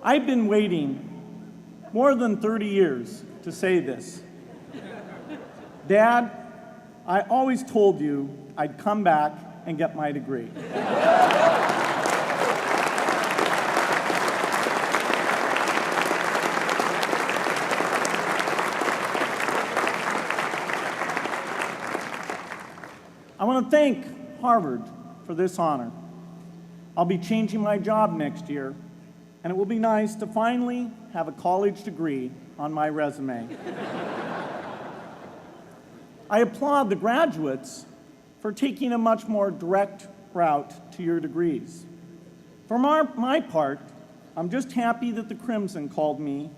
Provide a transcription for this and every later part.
I've been waiting more than 30 years to say this. Dad, I always told you I'd come back and get my degree. I want to thank Harvard for this honor. I'll be changing my job next year, and it will be nice to finally have a college degree on my resume. I applaud the graduates for taking a much more direct route to your degrees. For my part, I'm just happy that the Crimson called me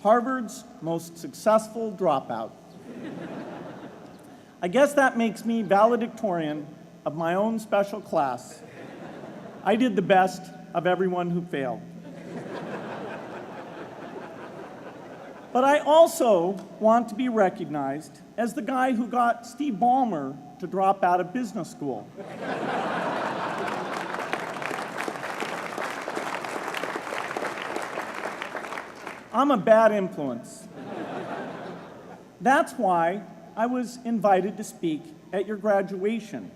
Harvard's most successful dropout. I guess that makes me valedictorian of my own special class. I did the best of everyone who failed. But I also want to be recognized as the guy who got Steve Ballmer to drop out of business school. I'm a bad influence. That's why I was invited to speak at your graduation.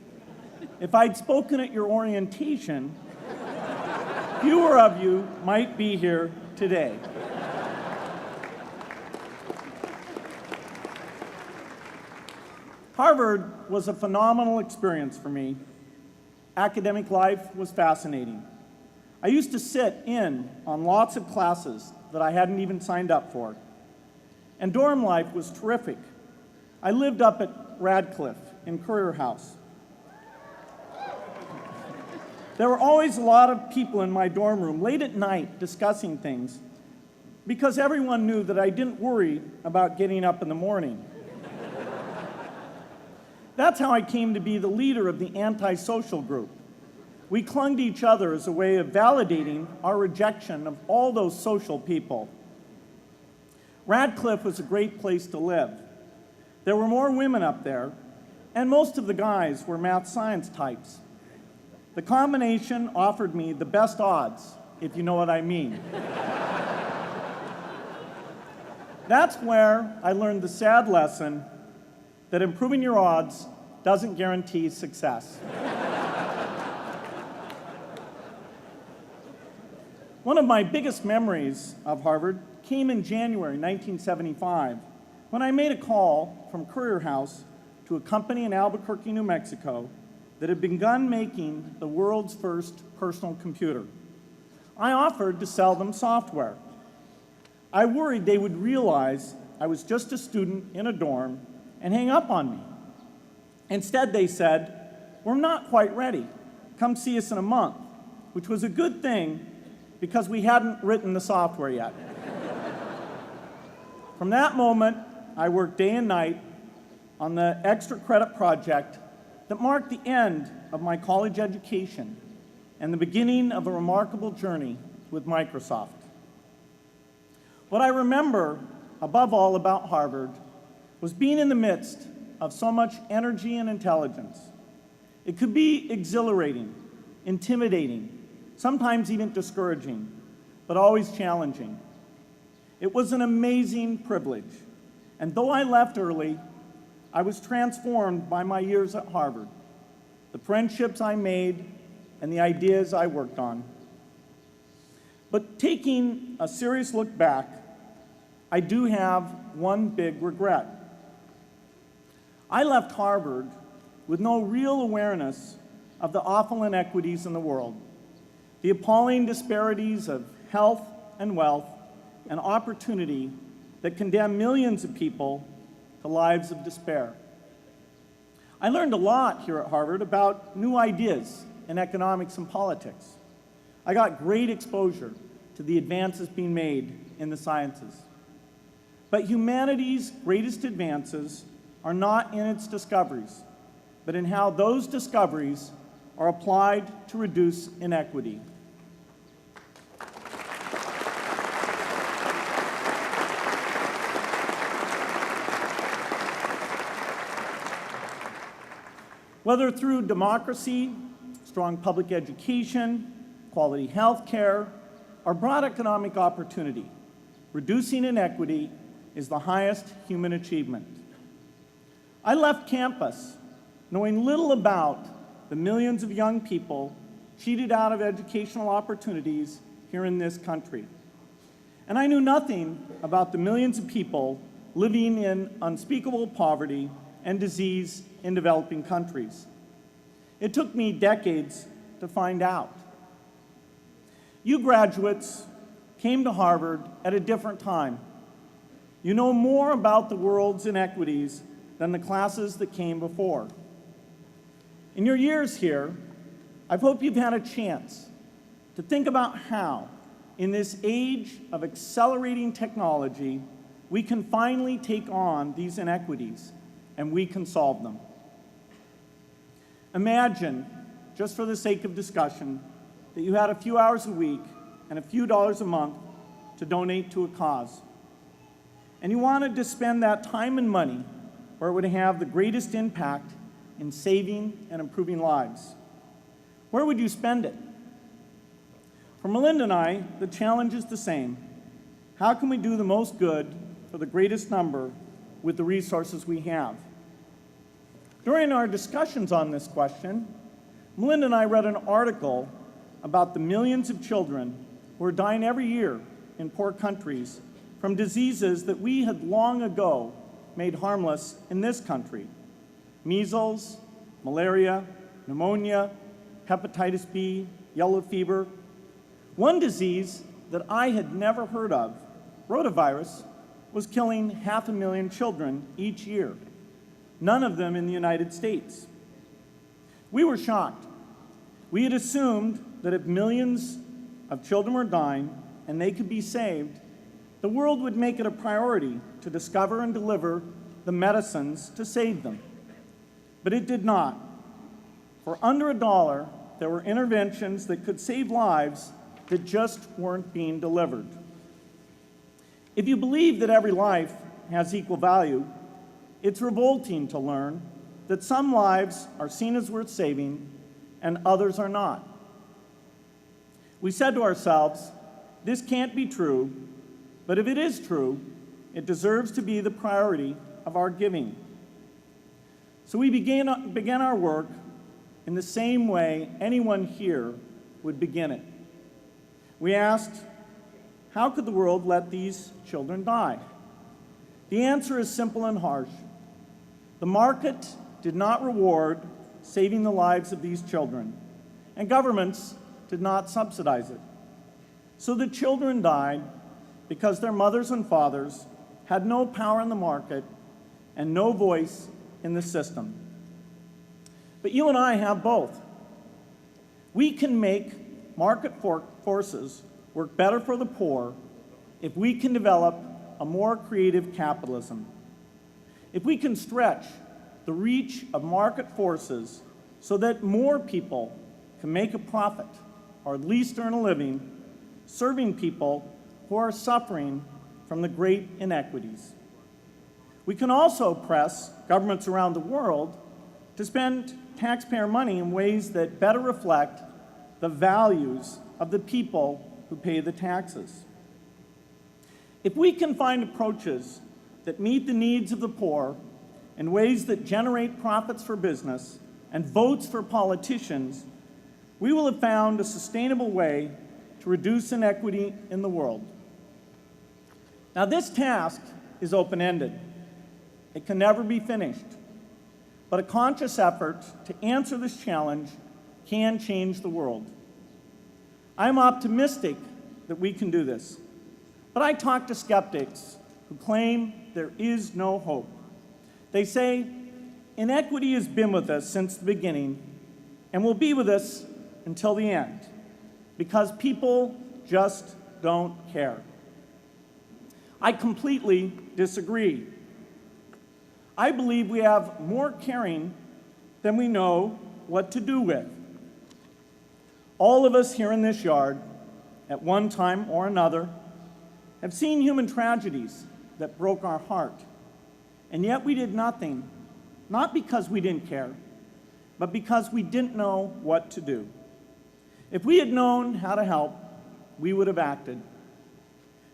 If I'd spoken at your orientation, fewer of you might be here today. Harvard was a phenomenal experience for me. Academic life was fascinating. I used to sit in on lots of classes that I hadn't even signed up for. And dorm life was terrific. I lived up at Radcliffe in Currier House. There were always a lot of people in my dorm room late at night discussing things because everyone knew that I didn't worry about getting up in the morning. That's how I came to be the leader of the antisocial group. We clung to each other as a way of validating our rejection of all those social people. Radcliffe was a great place to live. There were more women up there, and most of the guys were math science types. The combination offered me the best odds, if you know what I mean. That's where I learned the sad lesson that improving your odds doesn't guarantee success. One of my biggest memories of Harvard came in January 1975, when I made a call from Currier House to a company in Albuquerque, New Mexico, that had begun making the world's first personal computer. I offered to sell them software. I worried they would realize I was just a student in a dorm and hang up on me. Instead, they said, "We're not quite ready. Come see us in a month," which was a good thing because we hadn't written the software yet. From that moment, I worked day and night on the extra credit project that marked the end of my college education and the beginning of a remarkable journey with Microsoft. What I remember above all about Harvard was being in the midst of so much energy and intelligence. It could be exhilarating, intimidating, sometimes even discouraging, but always challenging. It was an amazing privilege, and though I left early, I was transformed by my years at Harvard, the friendships I made, and the ideas I worked on. But taking a serious look back, I do have one big regret. I left Harvard with no real awareness of the awful inequities in the world, the appalling disparities of health and wealth and opportunity that condemn millions of people to lives of despair. I learned a lot here at Harvard about new ideas in economics and politics. I got great exposure to the advances being made in the sciences. But humanity's greatest advances are not in its discoveries, but in how those discoveries are applied to reduce inequity. Whether through democracy, strong public education, quality health care, are broad economic opportunity. Reducing inequity is the highest human achievement. I left campus knowing little about the millions of young people cheated out of educational opportunities here in this country. And I knew nothing about the millions of people living in unspeakable poverty and disease in developing countries. It took me decades to find out. You graduates came to Harvard at a different time. You know more about the world's inequities than the classes that came before. In your years here, I hope you've had a chance to think about how, in this age of accelerating technology, we can finally take on these inequities and we can solve them. Imagine, just for the sake of discussion, that you had a few hours a week and a few dollars a month to donate to a cause. And you wanted to spend that time and money where it would have the greatest impact in saving and improving lives. Where would you spend it? For Melinda and I, the challenge is the same. How can we do the most good for the greatest number with the resources we have? During our discussions on this question, Melinda and I read an article about the millions of children who are dying every year in poor countries from diseases that we had long ago made harmless in this country: measles, malaria, pneumonia, hepatitis B, yellow fever. One disease that I had never heard of, rotavirus, was killing 500,000 children each year, none of them in the United States. We were shocked. We had assumed that if millions of children were dying and they could be saved, the world would make it a priority to discover and deliver the medicines to save them. But it did not. For under $1, there were interventions that could save lives that just weren't being delivered. If you believe that every life has equal value, it's revolting to learn that some lives are seen as worth saving and others are not. We said to ourselves, this can't be true, but if it is true, it deserves to be the priority of our giving. So we began our work in the same way anyone here would begin it. We asked, how could the world let these children die? The answer is simple and harsh. The market did not reward saving the lives of these children, and governments did not subsidize it. So the children died because their mothers and fathers had no power in the market and no voice in the system. But you and I have both. We can make market forces work better for the poor if we can develop a more creative capitalism. If we can stretch the reach of market forces so that more people can make a profit, or at least earn a living, serving people who are suffering from the great inequities. We can also press governments around the world to spend taxpayer money in ways that better reflect the values of the people who pay the taxes. If we can find approaches that meet the needs of the poor in ways that generate profits for business and votes for politicians, we will have found a sustainable way to reduce inequity in the world. Now, this task is open-ended. It can never be finished. But a conscious effort to answer this challenge can change the world. I'm optimistic that we can do this. But I talk to skeptics who claim there is no hope. They say, inequity has been with us since the beginning and will be with us until the end, because people just don't care. I completely disagree. I believe we have more caring than we know what to do with. All of us here in this yard, at one time or another, have seen human tragedies that broke our heart, and yet we did nothing, not because we didn't care, but because we didn't know what to do. If we had known how to help, we would have acted.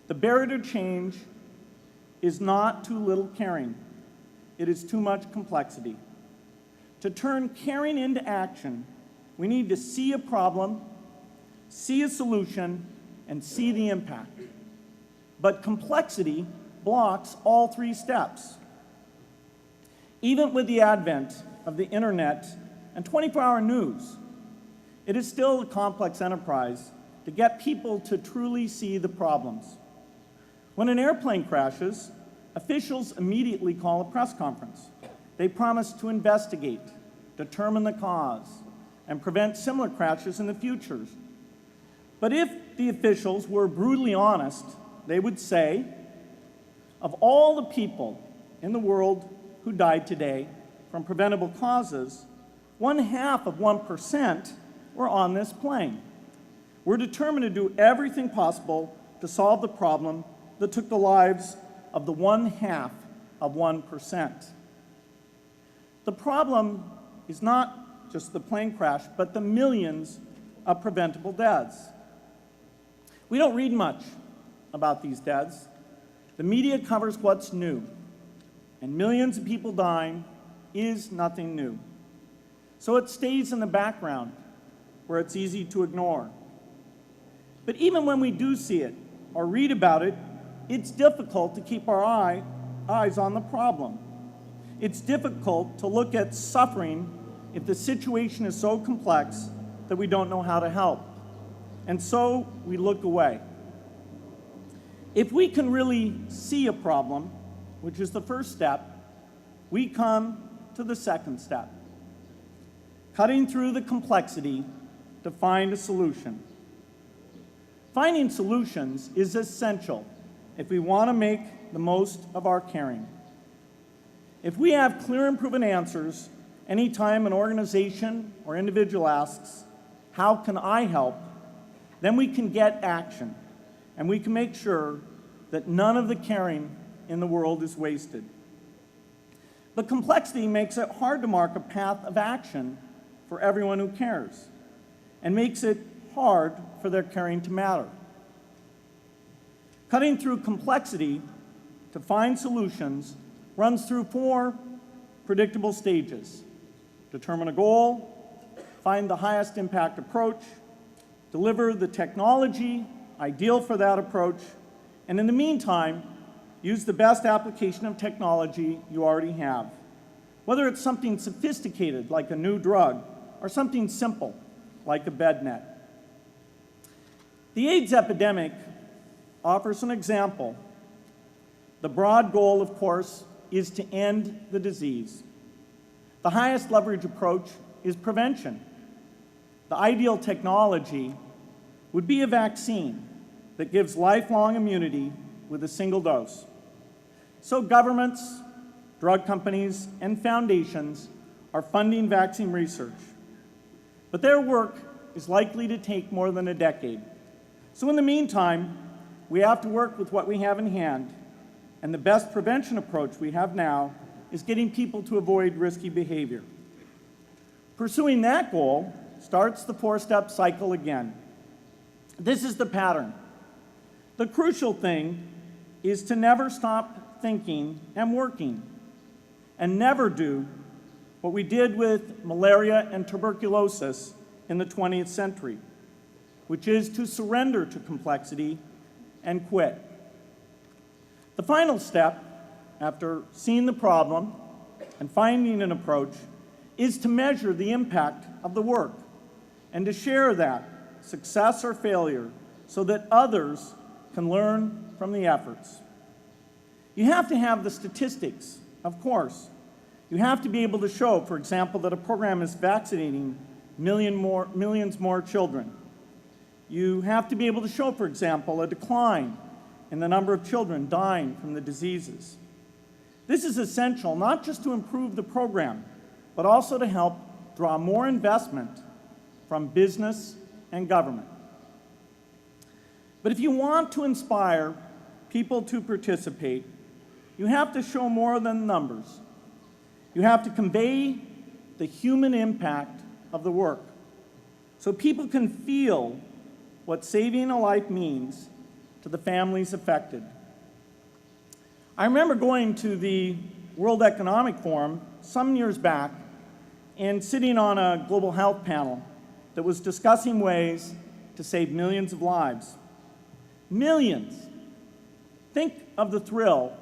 The barrier to change is not too little caring. It is too much complexity. To turn caring into action, we need to see a problem, see a solution, and see the impact. But complexity blocks all three steps. Even with the advent of the internet and 24-hour news, it is still a complex enterprise to get people to truly see the problems. When an airplane crashes, officials immediately call a press conference. They promise to investigate, determine the cause, and prevent similar crashes in the future. But if the officials were brutally honest, they would say, of all the people in the world who died today from preventable causes, 0.5% were on this plane. We're determined to do everything possible to solve the problem that took the lives of the 0.5%. The problem is not just the plane crash, but the millions of preventable deaths. We don't read much about these deaths. The media covers what's new, and millions of people dying is nothing new. So it stays in the background where it's easy to ignore. But even when we do see it or read about it, it's difficult to keep our eyes on the problem. It's difficult to look at suffering if the situation is so complex that we don't know how to help. And so we look away. If we can really see a problem, which is the first step, we come to the second step, cutting through the complexity to find a solution. Finding solutions is essential if we want to make the most of our caring. If we have clear and proven answers anytime an organization or individual asks, "How can I help?" then we can get action, and we can make sure that none of the caring in the world is wasted. But complexity makes it hard to mark a path of action for everyone who cares, and makes it hard for their caring to matter. Cutting through complexity to find solutions runs through 4 predictable stages: determine a goal, find the highest impact approach, deliver the technology ideal for that approach, and in the meantime, use the best application of technology you already have, whether it's something sophisticated like a new drug or something simple like a bed net. The AIDS epidemic offers an example. The broad goal, of course, is to end the disease. The highest leverage approach is prevention. The ideal technology would be a vaccine that gives lifelong immunity with a single dose. So governments, drug companies, and foundations are funding vaccine research. But their work is likely to take more than a decade. So in the meantime, we have to work with what we have in hand, and the best prevention approach we have now is getting people to avoid risky behavior. Pursuing that goal starts the 4-step cycle again. This is the pattern. The crucial thing is to never stop thinking and working, and never do what we did with malaria and tuberculosis in the 20th century, which is to surrender to complexity and quit. The final step, after seeing the problem and finding an approach, is to measure the impact of the work and to share that, success or failure, so that others can learn from the efforts. You have to have the statistics, of course. You have to be able to show, for example, that a program is vaccinating millions more children. You have to be able to show, for example, a decline in the number of children dying from the diseases. This is essential not just to improve the program, but also to help draw more investment from business and government. But if you want to inspire people to participate, you have to show more than numbers. You have to convey the human impact of the work so people can feel what saving a life means to the families affected. I remember going to the World Economic Forum some years back and sitting on a global health panel that was discussing ways to save millions of lives. Millions! Think of the thrill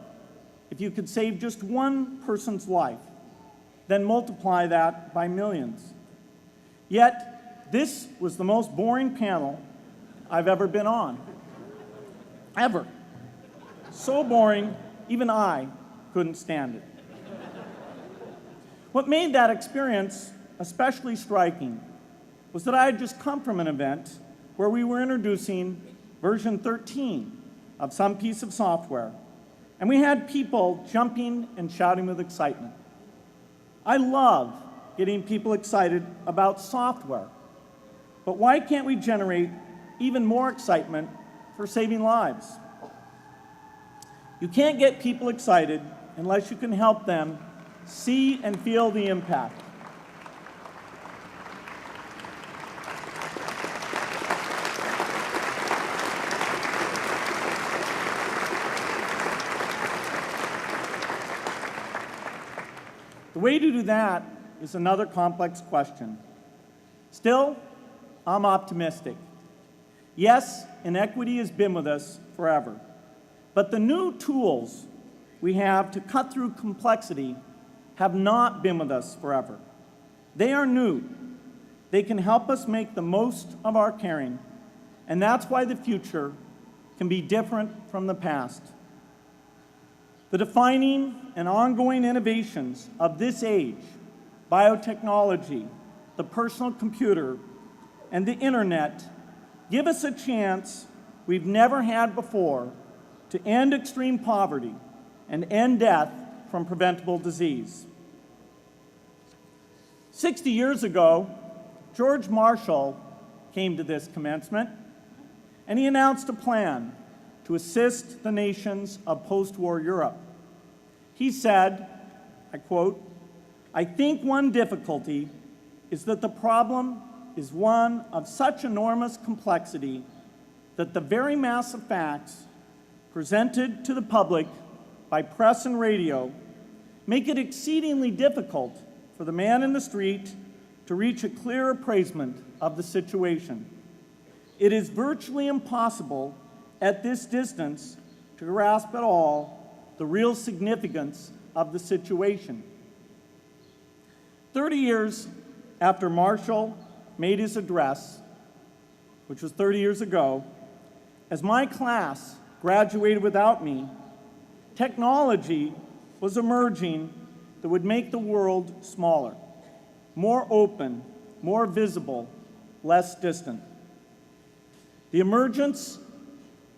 if you could save just one person's life, then multiply that by millions. Yet, this was the most boring panel I've ever been on. Ever. So boring, even I couldn't stand it. What made that experience especially striking was that I had just come from an event where we were introducing version 13 of some piece of software, and we had people jumping and shouting with excitement. I love getting people excited about software, but why can't we generate even more excitement for saving lives? You can't get people excited unless you can help them see and feel the impact. The way to do that is another complex question. Still, I'm optimistic. Yes, inequity has been with us forever, but the new tools we have to cut through complexity have not been with us forever. They are new. They can help us make the most of our caring, and that's why the future can be different from the past. The defining and ongoing innovations of this age, biotechnology, the personal computer, and the internet, give us a chance we've never had before to end extreme poverty and end death from preventable disease. 60 years ago, George Marshall came to this commencement, and he announced a plan to assist the nations of post-war Europe. He said, I quote, "I think one difficulty is that the problem is one of such enormous complexity that the very mass of facts presented to the public by press and radio make it exceedingly difficult for the man in the street to reach a clear appraisement of the situation. It is virtually impossible at this distance to grasp at all the real significance of the situation." 30 years after Marshall made his address, which was 30 years ago, as my class graduated without me, technology was emerging that would make the world smaller, more open, more visible, less distant. The emergence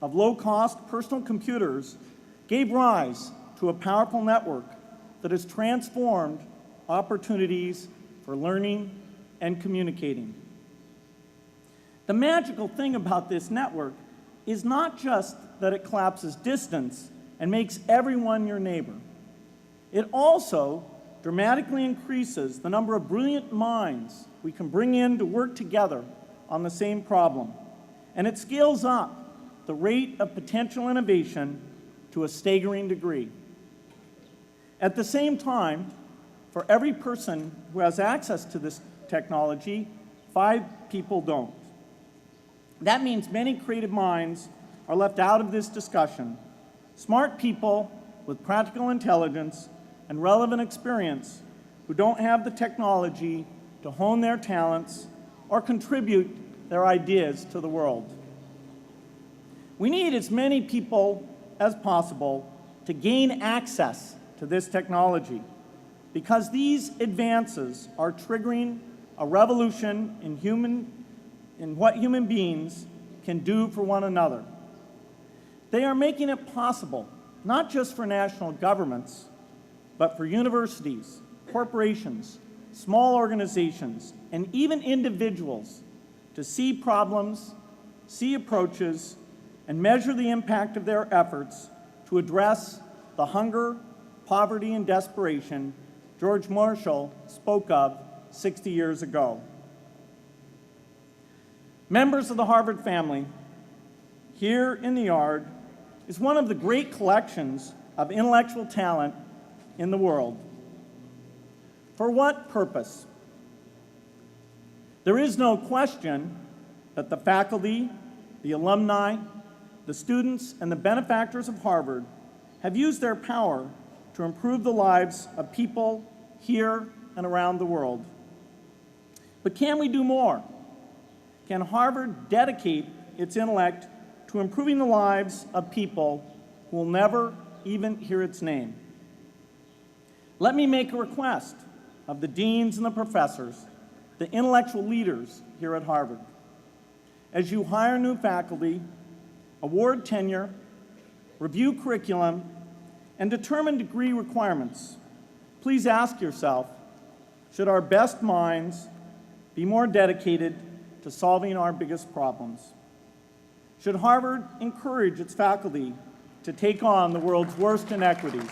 of low-cost personal computers gave rise to a powerful network that has transformed opportunities for learning and communicating. The magical thing about this network is not just that it collapses distance and makes everyone your neighbor. It also dramatically increases the number of brilliant minds we can bring in to work together on the same problem. And it scales up the rate of potential innovation to a staggering degree. At the same time, for every person who has access to this technology, 5 people don't. That means many creative minds are left out of this discussion. Smart people with practical intelligence and relevant experience who don't have the technology to hone their talents or contribute their ideas to the world. We need as many people as possible to gain access to this technology, because these advances are triggering a revolution in what human beings can do for one another. They are making it possible, not just for national governments, but for universities, corporations, small organizations, and even individuals to see problems, see approaches, and measure the impact of their efforts to address the hunger, poverty, and desperation George Marshall spoke of 60 years ago. Members of the Harvard family, here in the yard is one of the great collections of intellectual talent in the world. For what purpose? There is no question that the faculty, the alumni, the students, and the benefactors of Harvard have used their power to improve the lives of people here and around the world. But can we do more? Can Harvard dedicate its intellect to improving the lives of people who will never even hear its name? Let me make a request of the deans and the professors, the intellectual leaders here at Harvard. As you hire new faculty, award tenure, review curriculum, and determine degree requirements, please ask yourself, should our best minds be more dedicated to solving our biggest problems? Should Harvard encourage its faculty to take on the world's worst inequities?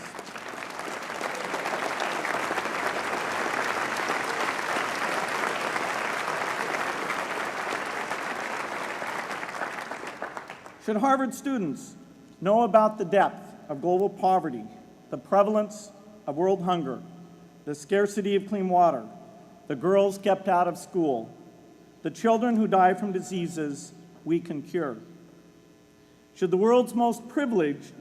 Should Harvard students know about the depth of global poverty, the prevalence of world hunger, the scarcity of clean water, the girls kept out of school, the children who die from diseases we can cure? Should the world's most privileged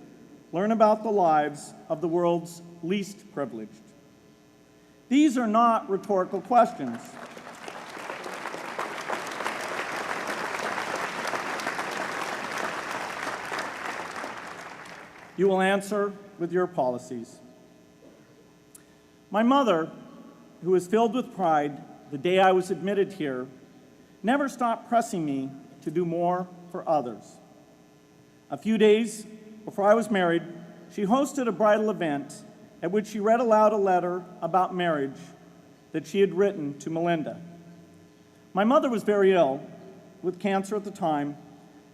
learn about the lives of the world's least privileged? These are not rhetorical questions. You will answer with your policies. My mother, who was filled with pride the day I was admitted here, never stopped pressing me to do more for others. A few days before I was married, she hosted a bridal event at which she read aloud a letter about marriage that she had written to Melinda. My mother was very ill, with cancer at the time,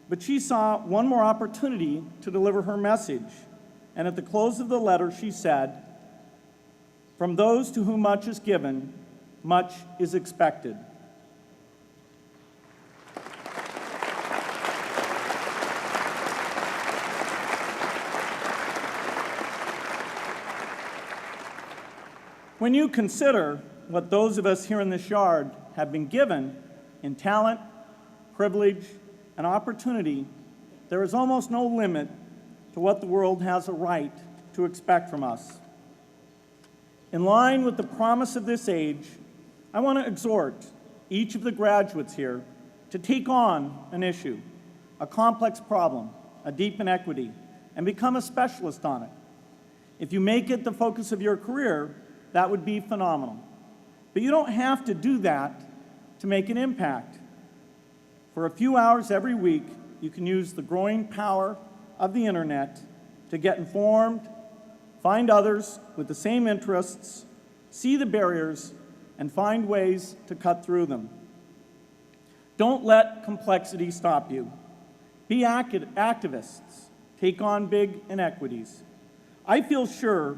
but she saw one more opportunity to deliver her message, and at the close of the letter she said, "From those to whom much is given, much is expected." When you consider what those of us here in this yard have been given in talent, privilege, and opportunity, there is almost no limit to what the world has a right to expect from us. In line with the promise of this age, I want to exhort each of the graduates here to take on an issue, a complex problem, a deep inequity, and become a specialist on it. If you make it the focus of your career, that would be phenomenal. But you don't have to do that to make an impact. For a few hours every week, you can use the growing power of the internet to get informed, find others with the same interests, see the barriers, and find ways to cut through them. Don't let complexity stop you. Be activists. Take on big inequities. I feel sure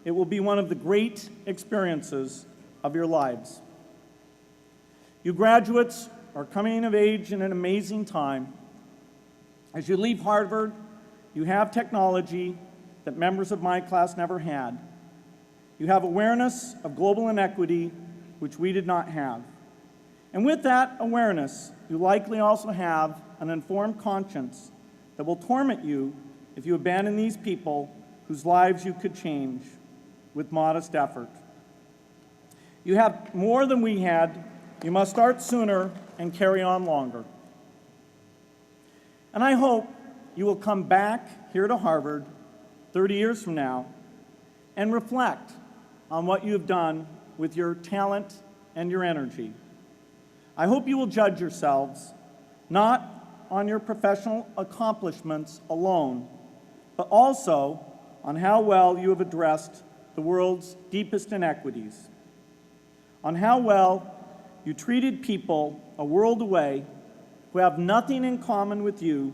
it will be one of the great experiences of your lives. You graduates are coming of age in an amazing time. As you leave Harvard, you have technology that members of my class never had. You have awareness of global inequity, which we did not have. And with that awareness, you likely also have an informed conscience that will torment you if you abandon these people whose lives you could change with modest effort. You have more than we had. You must start sooner and carry on longer. And I hope you will come back here to Harvard 30 years from now and reflect on what you have done with your talent and your energy. I hope you will judge yourselves not on your professional accomplishments alone, but also on how well you have addressed the world's deepest inequities, on how well you treated people a world away who have nothing in common with you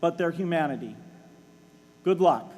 but their humanity. Good luck.